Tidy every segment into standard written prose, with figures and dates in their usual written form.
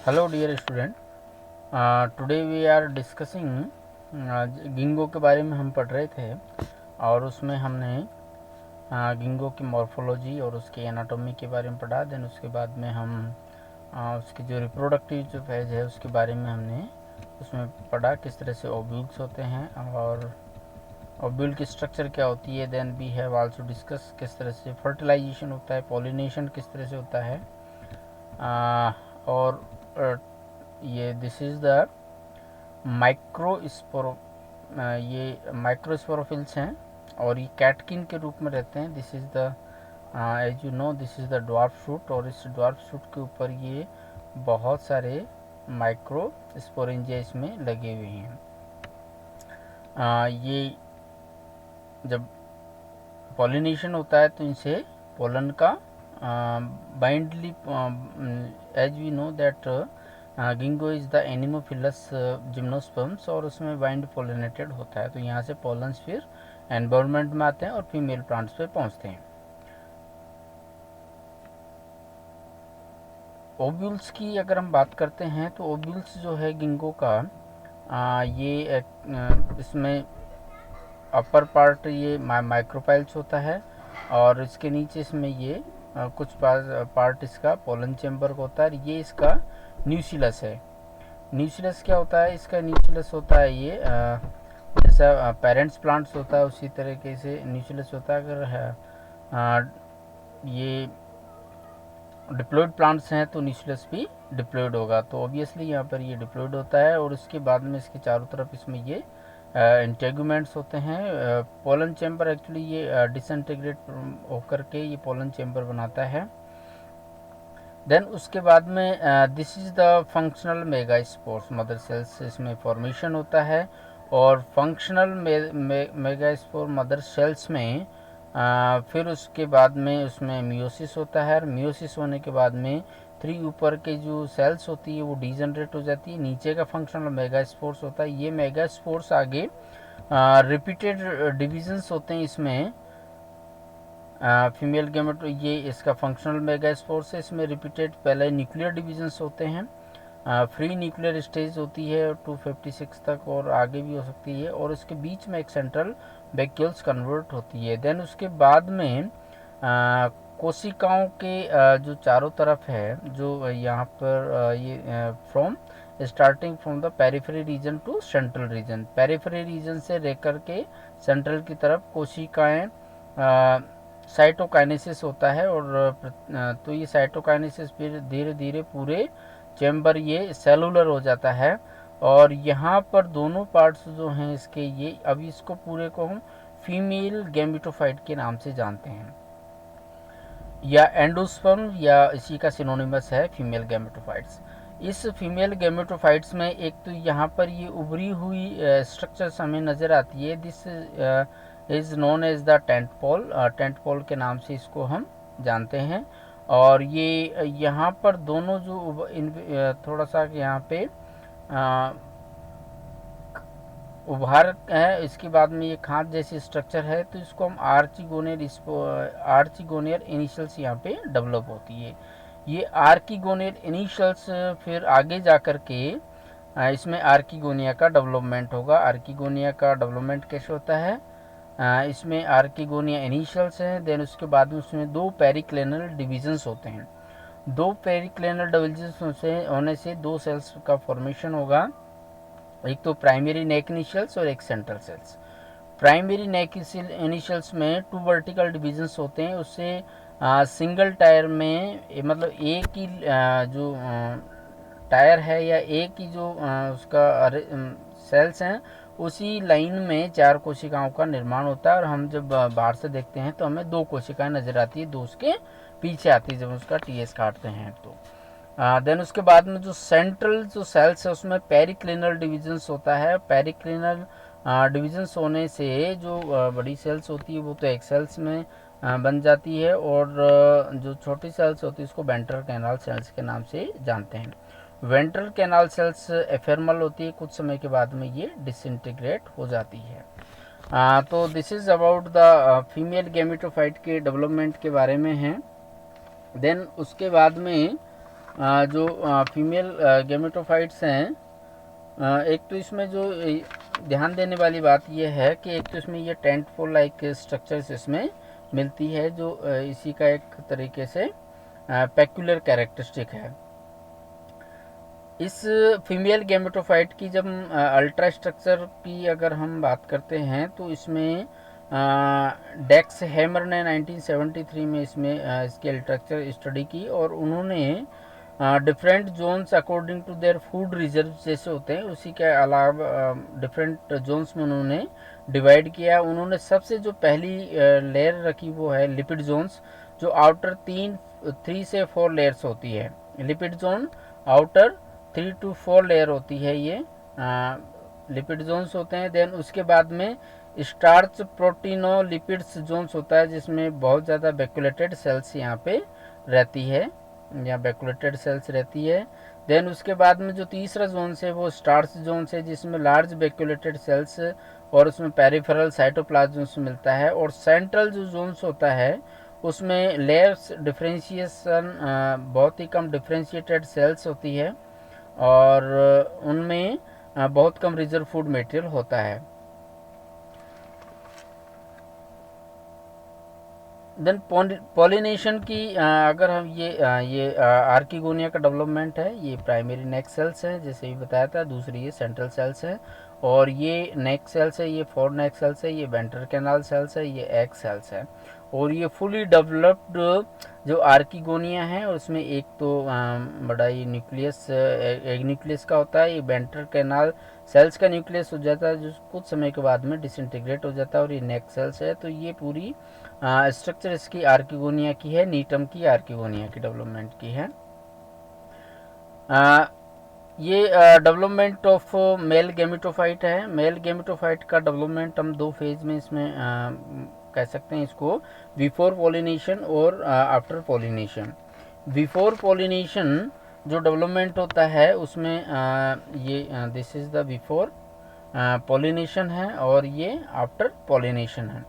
Hello dear student, today we are discussing ginkgo के बारे में हम पढ़ रहे थे और उसमें हमने गिंगो की मॉर्फोलॉजी और उसकी एनाटॉमी के बारे में पढ़ा। देन उसके बाद में हम उसकी जो रिप्रोडक्टिव जो फेज है उसके बारे में हमने उसमें पढ़ा, किस तरह से ओव्यूल्स होते हैं और ओव्यूल की स्ट्रक्चर क्या होती है। Then we have also discuss किस तरह से फर्टिलाइजेशन होता है, पॉलिनेशन किस तरह से होता है। और ये दिस इज़ द माइक्रोस्पोरो ये माइक्रोस्पोरोफिल्स हैं और ये कैटकिन के रूप में रहते हैं। This is the edge you know this is the dwarf shoot और इस ड्वार्फ शूट के ऊपर ये बहुत सारे माइक्रो स्पोरेंजिया इसमें लगे हुए हैं। ये जब पॉलिनेशन होता है तो इनसे पोलन का बाइंडली as we know that ginkgo is the anemophilous gymnosperms और उसमें बाइंड पोलिनेटेड होता है। तो यहाँ से पोलन्स फिर एनवायरमेंट में आते हैं और फीमेल प्लांट्स पे पहुँचते हैं। ओव्यूल्स की अगर हम बात करते हैं तो ओव्यूल्स जो है गिंगो का ये इसमें अपर पार्ट ये माइक्रोपाइल्स होता है और इसके नीचे इसमें ये कुछ पार्ट इसका पोलन चैम्बर होता है। ये इसका न्यूसिलस है। न्यूसिलस क्या होता है? इसका न्यूसिलस होता है ये जैसा पेरेंट्स प्लांट्स होता है उसी तरीके से न्यूसिलस होता है। अगर है ये डिप्लॉयड प्लांट्स हैं तो न्यूसिलस भी डिप्लॉयड होगा। तो ऑब्वियसली यहाँ पर ये डिप्लॉयड होता है और उसके बाद में इसके चारों तरफ इसमें ये इंटेगुमेंट्स होते हैं। पोलन चैम्बर एक्चुअली ये डिसइंटीग्रेट होकर के ये पोलन चैम्बर बनाता है। देन उसके बाद में this is the functional megaspores mother cells इसमें फॉर्मेशन होता है और फंक्शनल मेगास्पोर मदर सेल्स में फिर उसके बाद में उसमें मियोसिस होता है और मियोसिस होने के बाद में 3 ऊपर के जो सेल्स होती है वो डिजनरेट हो जाती है। नीचे का फंक्शनल मेगास्पोर्स होता है। ये मेगास्पोर्स आगे रिपीटेड डिविजन्स होते हैं इसमें फीमेल गैमेट। ये इसका फंक्शनल मेगास्पोर्स है। इसमें रिपीटेड पहले न्यूक्लियर डिविजन्स होते हैं। फ्री न्यूक्लियर स्टेज होती है 256 तक और आगे भी हो सकती है और उसके बीच में एक सेंट्रल वैक्यूल्स कन्वर्ट होती है। देन उसके बाद में कोशिकाओं के जो चारों तरफ है जो यहाँ पर ये from starting from the periphery region to central region, periphery region से लेकर के सेंट्रल की तरफ कोशिकाएं साइटोकाइनेसिस होता है और तो ये साइटोकाइनेसिस फिर धीरे धीरे पूरे चैम्बर ये सेलुलर हो जाता है और यहाँ पर दोनों पार्ट्स जो हैं इसके ये अभी इसको पूरे को हम फीमेल गैमेटोफाइट के नाम से जानते हैं या एंडोस्पर्म या इसी का सिनोनिमस है फीमेल गैमेटोफाइट्स। इस फीमेल गैमेटोफाइट्स में एक तो यहाँ पर ये उभरी हुई स्ट्रक्चर्स हमें नज़र आती है। This is known as the tent pole के नाम से इसको हम जानते हैं। और ये यहाँ पर दोनों जो थोड़ा सा यहाँ पे उभार है, इसके बाद में ये खांच जैसी स्ट्रक्चर है तो इसको हम आर्चिगोनियर इनिशियल्स यहाँ पे डेवलप होती है। ये आर्किगोनियर इनिशियल्स फिर आगे जा कर के इसमें आर्किगोनिया का डेवलपमेंट होगा। आर्किगोनिया का डेवलपमेंट कैसे होता है? इसमें आर्किगोनिया इनिशियल्स हैं। देन उसके बाद में उसमें 2 पेरिक्लेनल डिविजन्स होते हैं। 2 पेरिक्लेनल डिविजन्स होने से 2 सेल्स का फॉर्मेशन होगा, एक तो प्राइमरी नेक इनिशियल्स और एक सेंट्रल सेल्स। प्राइमरी नेक इनिशियल्स में 2 वर्टिकल डिविजन्स होते हैं। उससे सिंगल टायर में मतलब एक ही जो टायर है या एक ही जो उसका सेल्स हैं उसी लाइन में 4 कोशिकाओं का निर्माण होता है और हम जब बाहर से देखते हैं तो हमें 2 कोशिकाएं नजर आती है, 2 उसके पीछे आती है जब उसका टीएस काटते हैं तो। देन उसके बाद में जो सेंट्रल जो सेल्स है उसमें पेरिक्लिनल डिविजन्स होता है। पेरिक्लिनल डिविजन्स होने से जो बड़ी सेल्स होती है वो तो एक सेल्स में बन जाती है और जो छोटी सेल्स होती है उसको वेंट्रल कैनाल सेल्स के नाम से जानते हैं। वेंट्रल कैनाल सेल्स एफेरमल होती है, कुछ समय के बाद में ये डिसइंटीग्रेट हो जाती है। तो this is about the female gametophyte के डेवलपमेंट के बारे में है। देन उसके बाद में जो फीमेल गेमेटोफाइट्स हैं, एक तो इसमें जो ध्यान देने वाली बात यह है कि एक तो इसमें ये टेंट फोल लाइक स्ट्रक्चर्स इसमें मिलती है, जो इसी का एक तरीके से पेक्यूलर कैरेक्टरिस्टिक है। इस फीमेल गेमेटोफाइट की जब अल्ट्रा स्ट्रक्चर की अगर हम बात करते हैं तो इसमें डेक्स हैमर ने 1973 में इसमें इसकी अल्ट्रक्चर स्टडी की और उन्होंने different zones according to their food reserve जैसे होते हैं उसी के अलावा डिफरेंट जोन्स में उन्होंने डिवाइड किया। उन्होंने सबसे जो पहली लेयर रखी वो है लिपिड जोन्स, जो आउटर 3 से 4 लेयर्स होती है। Lipid zone outer 3 to 4 layer होती है, ये लिपिड जोन्स होते हैं। देन उसके बाद में स्टार्च प्रोटीनोलिपिड्स जोन्स होता है, जिसमें बहुत ज़्यादा बैक्यूलेटेड सेल्स यहाँ पे रहती है, या बैक्यूलेटेड सेल्स रहती है। देन उसके बाद में जो तीसरा जोन है वो स्टार्च जोन है, जिसमें लार्ज बैक्यूलेटेड सेल्स और उसमें पेरिफेरल साइटोप्लाज्म मिलता है। और सेंट्रल जो जोन्स होता है उसमें लेयर्स डिफ्रेंशिएशन बहुत ही कम डिफ्रेंशिएटेड सेल्स होती है और उनमें बहुत कम रिजर्व फूड मटेरियल होता है। देन पॉलिनेशन की अगर हम ये आर्किगोनिया का डेवलपमेंट है, ये प्राइमरी नेक सेल्स है जैसे भी बताया था, दूसरी ये सेंट्रल सेल्स है और ये नेक सेल्स है, ये 4 नेक सेल्स है, ये वेंट्रल कैनाल सेल्स है, ये एग सेल्स है। और ये फुली डेवलप्ड जो आर्किगोनिया है उसमें एक तो बड़ा ये न्यूक्लियस एग न्यूक्लियस का होता है, ये वेंट्रल कैनाल सेल्स का न्यूक्लियस हो जाता है जो कुछ समय के बाद में डिसइंटीग्रेट हो जाता है, और ये नेक सेल्स है। तो ये पूरी स्ट्रक्चर इसकी आर्किगोनिया की है, नीटम की आर्किगोनिया की डेवलपमेंट की है। ये डेवलपमेंट ऑफ मेल गेमेटोफाइट है। मेल गेमेटोफाइट का डेवलपमेंट हम 2 फेज में इसमें कह सकते हैं इसको, बिफोर पॉलिनेशन और आफ्टर पॉलिनेशन। बिफोर पॉलिनेशन जो डेवलपमेंट होता है उसमें ये this is the before pollination है और ये आफ्टर पॉलिनेशन है।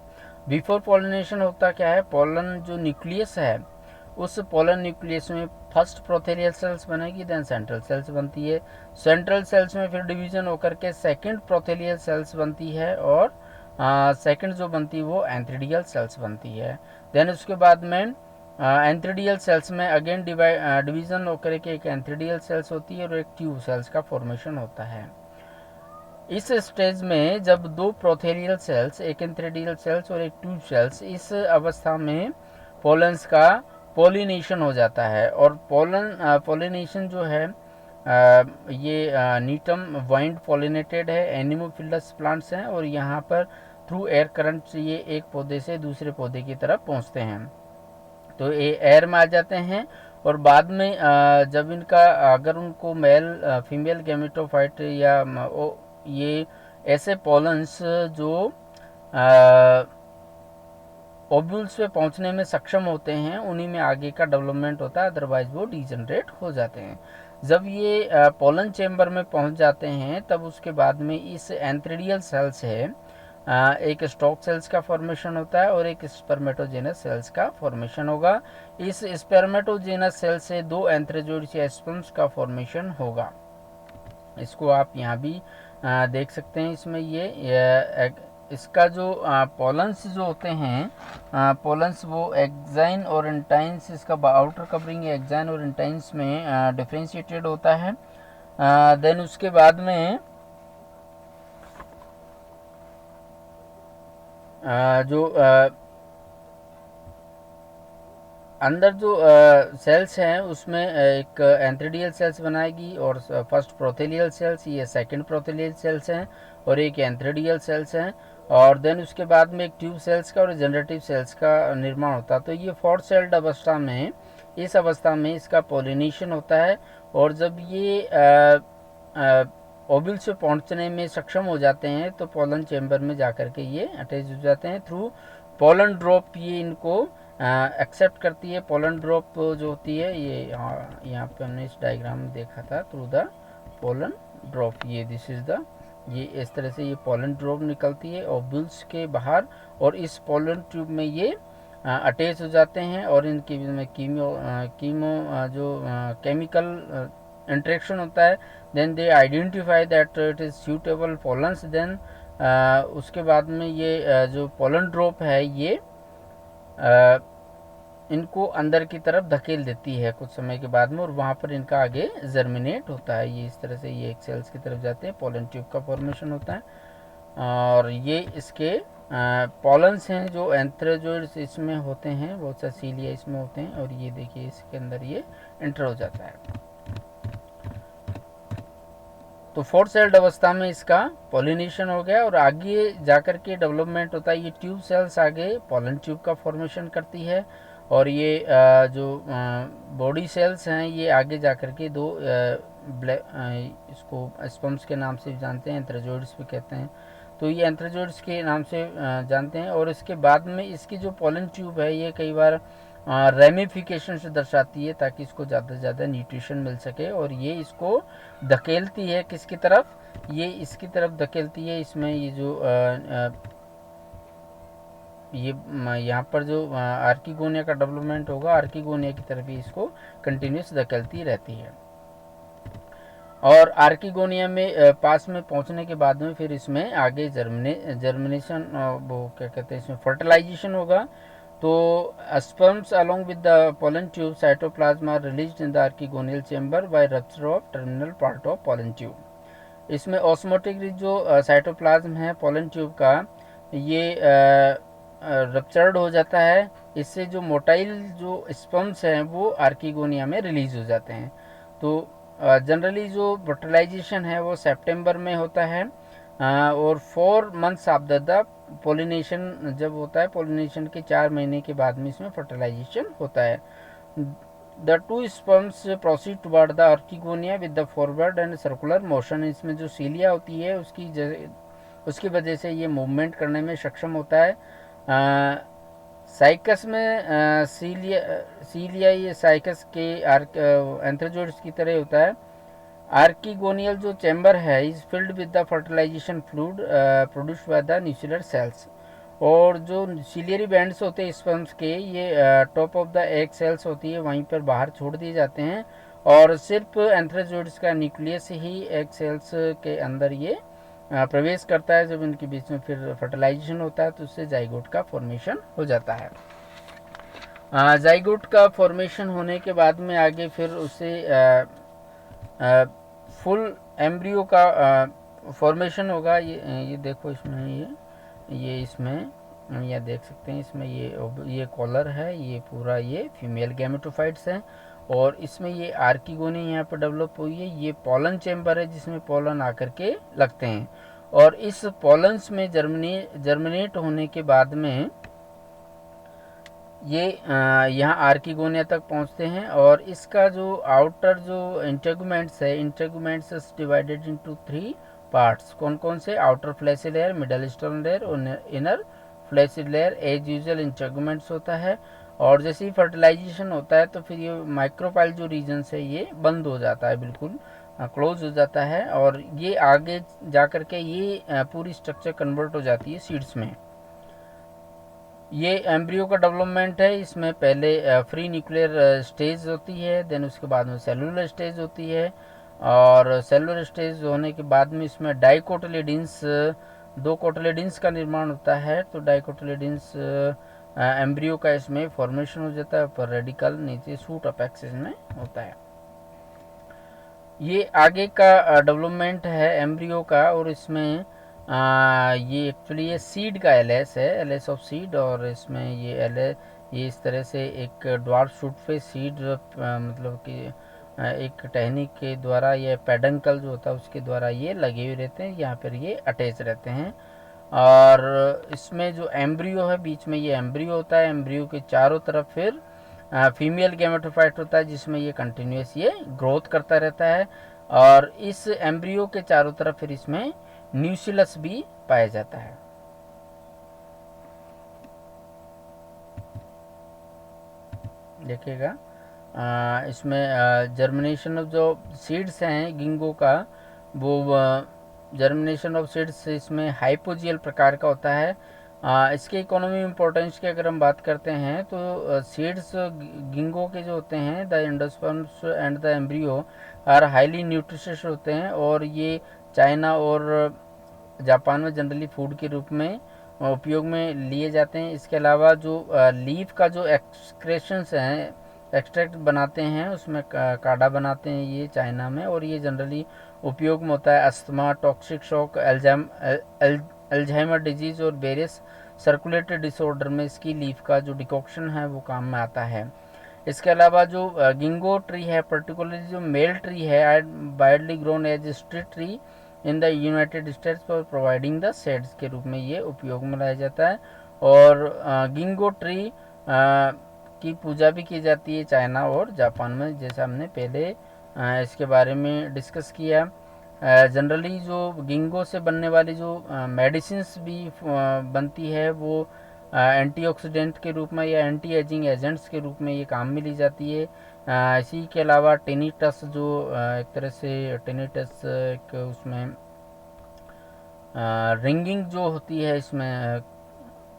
बिफोर पॉलिनेशन होता क्या है, पोलन जो न्यूक्लियस है उस पोलन न्यूक्लियस में फर्स्ट प्रोथेलियल सेल्स बनेगी, देन सेंट्रल सेल्स बनती है। सेंट्रल सेल्स में फिर डिवीजन होकर के सेकंड प्रोथेलियल सेल्स बनती है और सेकंड जो बनती है वो एंथ्रीडियल सेल्स बनती है। देन उसके बाद में एंथ्रीडियल सेल्स में अगेन डिवीजन होकर के एक एंथ्रीडियल सेल्स होती है और एक ट्यूब सेल्स का फॉर्मेशन होता है। इस स्टेज में जब 2 प्रोथेलियल सेल्स, एक एंथ्रीडियल सेल्स और एक ट्यूब सेल्स, इस अवस्था में पोलन्स का पोलिनेशन हो जाता है। और पोलिनेशन जो है ये नीटम वाइंड पोलिनेटेड है, एनिमोफिलस प्लांट्स हैं और यहाँ पर थ्रू एयर करंट ये एक पौधे से दूसरे पौधे की तरफ पहुँचते हैं, तो ये एयर में आ जाते हैं। और बाद में जब इनका अगर उनको मेल फीमेल गेमेटोफाइट या ये ऐसे पोलन्स जो ओव्यूल्स पे पहुंचने में सक्षम होते हैं उन्हीं में आगे का डेवलपमेंट होता है, अदरवाइज वो डिजनरेट हो जाते हैं। जब ये पोलन चेम्बर में पहुंच जाते हैं तब उसके बाद में इस एंथ्रीडियल सेल से एक स्टॉक सेल्स का फॉर्मेशन होता है और एक स्पर्मेटोजेनस सेल्स का फॉर्मेशन होगा। इस स्पर्मेटोजेनस सेल से 2 एंथ्रोजोइड्स या स्पर्म्स का फॉर्मेशन होगा। इसको आप यहाँ भी देख सकते हैं। इसमें ये इसका जो पोलन्स जो होते हैं, पोलन्स वो एक्साइन और इंटाइन्स, इसका आउटर कवरिंग एक्साइन और इंटाइन्स में डिफ्रेंशिएटेड होता है। देन उसके बाद में जो अंदर जो सेल्स हैं उसमें एक एंथ्रीडियल सेल्स बनाएगी और फर्स्ट प्रोथेलियल सेल्स, ये सेकंड प्रोथेलियल सेल्स हैं और एक एंथ्रीडियल सेल्स हैं। और देन उसके बाद में एक ट्यूब सेल्स का और जनरेटिव सेल्स का निर्माण होता है। तो ये 4 सेल्ड अवस्था में, इस अवस्था में इसका पोलिनेशन होता है। और जब ये ओव्यूल से पहुंचने में सक्षम हो जाते हैं तो पोलन चेम्बर में जाकर के ये अटैच हो जाते हैं थ्रू पोलन ड्रॉप। ये इनको एक्सेप्ट करती है। पोलन ड्रॉप जो होती है ये यहाँ पे हमने इस डायग्राम में देखा था, थ्रू द पोलन ड्रॉप। ये दिस इज द, ये इस तरह से ये पोलन ड्रॉप निकलती है ओव्यूल्स के बाहर और इस पोलन ट्यूब में ये अटैच हो जाते हैं और इनके में कीमो जो केमिकल इंटरेक्शन होता है, then they identify that it is suitable pollens, देन उसके बाद में ये जो पोलन ड्रॉप है ये इनको अंदर की तरफ धकेल देती है कुछ समय के बाद में, और वहाँ पर इनका आगे जर्मिनेट होता है। ये इस तरह से ये एक सेल्स की तरफ जाते हैं, पोलन ट्यूब का फॉर्मेशन होता है, और ये इसके पॉलन्स हैं जो एंथ्रेजोइड्स इसमें होते हैं, बहुत सा सीलिया इसमें होते हैं, और ये देखिए इसके अंदर ये एंटर हो जाता है। तो फोर्थ सेल्ड अवस्था में इसका पॉलिनेशन हो गया और आगे जाकर के डेवलपमेंट होता है। ये ट्यूब सेल्स आगे पोलन ट्यूब का फॉर्मेशन करती है, और ये जो बॉडी सेल्स हैं ये आगे जाकर के दो इसको स्पम्स के नाम से जानते हैं, एंथ्रेजोइड्स भी कहते हैं, तो ये एंथ्रेजोइड्स के नाम से जानते हैं। और इसके बाद में इसकी जो पोलन ट्यूब है ये कई बार रेमिफिकेशन से दर्शाती है ताकि इसको ज़्यादा से ज़्यादा न्यूट्रिशन मिल सके, और ये इसको धकेलती है किसकी तरफ, ये इसकी तरफ धकेलती है। इसमें ये जो ये यहाँ पर जो आर्किगोनिया का डेवलपमेंट होगा, आर्किगोनिया की तरफ ही इसको कंटिन्यूस धकेलती रहती है। और आर्किगोनिया में पास में पहुंचने के बाद में फिर इसमें आगे जर्मिनेशन वो क्या कहते हैं इसमें फर्टिलाइजेशन होगा। तो sperms along with the pollen tube cytoplasm are released in the archegonial chamber by rupture of terminal part of pollen tube। इसमें ऑस्मोटिक जो साइटोप्लाज्म है पोलन ट्यूब का ये रप्चर्ड हो जाता है, इससे जो मोटाइल जो स्पर्म्स हैं वो आर्किगोनिया में रिलीज हो जाते हैं। तो जनरली जो फर्टिलाइजेशन है वो सितंबर में होता है, और 4 मंथ्स आफ्टर द पोलिनेशन जब होता है, पोलिनेशन के 4 महीने के बाद में इसमें फर्टिलाइजेशन होता है। The two sperms proceed toward the archegonia with the forward and circular motion. इसमें जो सीलिया होती है उसकी वजह से ये मूवमेंट करने में सक्षम होता है। साइकस में सीलिया ये साइकस के एंथ्रेजोइड्स की तरह होता है। आर्किगोनियल जो चैम्बर है is filled with the fertilisation fluid produced by the nuclear cells. और जो सिलियरी बैंड्स होते हैं स्पर्म्स के ये top of the egg cells होती है वहीं पर बाहर छोड़ दिए जाते हैं, और सिर्फ एंथ्रेजोइड्स का न्यूक्लियस ही एग सेल्स के अंदर ये प्रवेश करता है। जब इनके बीच में फिर फर्टिलाइजेशन होता है तो उससे जाइगोट का फॉर्मेशन हो जाता है। जाइगोट का फॉर्मेशन होने के बाद में आगे फिर उसे फुल एम्ब्रियो का फॉर्मेशन होगा। ये देखो इसमें ये इसमें ये देख सकते हैं, इसमें ये कॉलर है, ये पूरा ये फीमेल गैमेटोफाइट्स हैं, और इसमें ये आर्किगोनिया यहाँ पर डेवलप हुई है। ये पोलन चैम्बर है जिसमें पोलन आकर के लगते हैं, और इस पोलन्स में जर्मिनेट होने के बाद में ये यहाँ आर्किगोनिया तक पहुँचते हैं। और इसका जो आउटर जो इंटेगुमेंट्स है, इंटेगुमेंट्स डिवाइडेड इनटू 3 पार्ट्स। कौन कौन से, outer fleshy layer, middle stern layer और inner fleshy layer as usual integuments होता है। और जैसे ही फर्टिलाइजेशन होता है तो फिर ये माइक्रोपाइल जो रीजन है ये बंद हो जाता है, बिल्कुल क्लोज हो जाता है, और ये आगे जाकर के ये पूरी स्ट्रक्चर कन्वर्ट हो जाती है सीड्स में। ये एम्ब्रियो का डेवलपमेंट है। इसमें पहले फ्री न्यूक्लियर स्टेज होती है, देन उसके बाद में सेलुलर स्टेज होती है, और सेलुलर स्टेज होने के बाद में इसमें डाइकोटिलेडन्स 2 कोटिलेडन्स का निर्माण होता है। तो डाइकोटिलेडन्स एम्ब्रियो का इसमें फॉर्मेशन हो जाता है, पर रेडिकल नीचे सूट अपेक्स में होता है। ये आगे का डेवलपमेंट है एम्ब्रियो का, और इसमें ये एक्चुअली ये सीड का एलएस है, एलएस ऑफ सीड, और इसमें ये इस तरह से एक ड्वार्फ शूट पे सीड मतलब कि एक टहनी के द्वारा या पेडंकल जो होता है उसके द्वारा ये लगे हुए रहते हैं, यहाँ पर ये अटैच रहते हैं। और इसमें जो एम्ब्रियो है बीच में ये एम्ब्रियो होता है, एम्ब्रियो के चारों तरफ फिर फीमेल गैमेटोफाइट होता है जिसमें ये कंटिन्यूस ये ग्रोथ करता रहता है, और इस एम्ब्रियो के चारों तरफ फिर इसमें न्यूक्लियस भी पाया जाता है। देखिएगा इसमें जर्मिनेशन ऑफ जो सीड्स हैं गिंगो का, वो जर्मिनेशन ऑफ सीड्स इसमें हाइपोजियल प्रकार का होता है, इसके इकोनॉमी इम्पोर्टेंस की अगर हम बात करते हैं तो सीड्स गिंगो के जो होते हैं the endosperms and the embryo are highly nutritious होते हैं और ये चाइना और जापान में जनरली फूड के रूप में उपयोग में लिए जाते हैं। इसके अलावा जो लीफ का जो एक्सक्रेशंस हैं, एक्सट्रैक्ट बनाते हैं, उसमें काढ़ा बनाते हैं ये चाइना में, और ये जनरली उपयोग में होता है asthma, toxic shock, Alzheimer disease और वेरियस सर्कुलेटरी डिसऑर्डर में इसकी लीफ का जो डिकॉक्शन है वो काम में आता है। इसके अलावा जो गिंगो ट्री है, पर्टिकुलरली जो मेल ट्री है, widely grown as street tree in the United States for providing the shades के रूप में ये उपयोग में लाया जाता है। और गिंगो ट्री की पूजा भी की जाती है चाइना और जापान में, जैसा हमने पहले इसके बारे में डिस्कस किया। जनरली जो गिंगो से बनने वाली जो मेडिसिन्स भी बनती है वो एंटीऑक्सीडेंट के रूप में या एंटी एजिंग एजेंट्स के रूप में ये काम में ली जाती है। इसी के अलावा टिनिटस जो एक तरह से टिनिटस एक उसमें रिंगिंग जो होती है, इसमें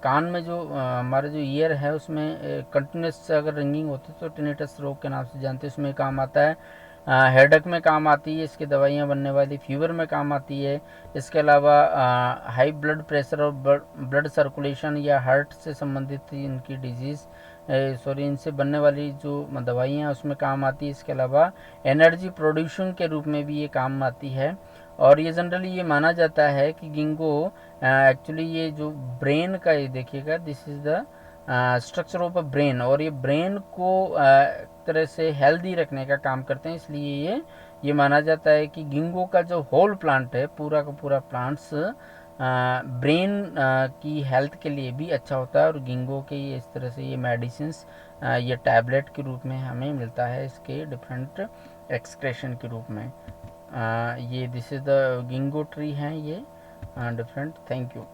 कान में जो हमारा जो ईयर है उसमें कंटिन्यूस अगर रिंगिंग होती है तो टिनिटस रोग के नाम से जानते हैं, उसमें काम आता है। हेडेक में काम आती है इसकी दवाइयाँ बनने वाली, फीवर में काम आती है। इसके अलावा हाई ब्लड प्रेशर और ब्लड सर्कुलेशन या हार्ट से संबंधित इनकी डिजीज़ इनसे बनने वाली जो दवाइयाँ उसमें काम आती है। इसके अलावा एनर्जी प्रोड्यूशन के रूप में भी ये काम आती है। और ये जनरली ये माना जाता है कि गिंगो एक्चुअली ये जो ब्रेन का, ये देखिएगा, this is the structure of a brain, और ये ब्रेन को एक तरह से हेल्दी रखने का काम करते हैं। इसलिए ये माना जाता है कि गिंगो का जो होल प्लांट है, पूरा का पूरा प्लांट्स ब्रेन की हेल्थ के लिए भी अच्छा होता है। और गिंगो के ये इस तरह से ये मेडिसिन्स ये टैबलेट के रूप में हमें मिलता है, इसके डिफरेंट एक्सक्रेशन के रूप में। ये दिस इज़ द गिंगो ट्री हैं ये डिफरेंट। Thank you.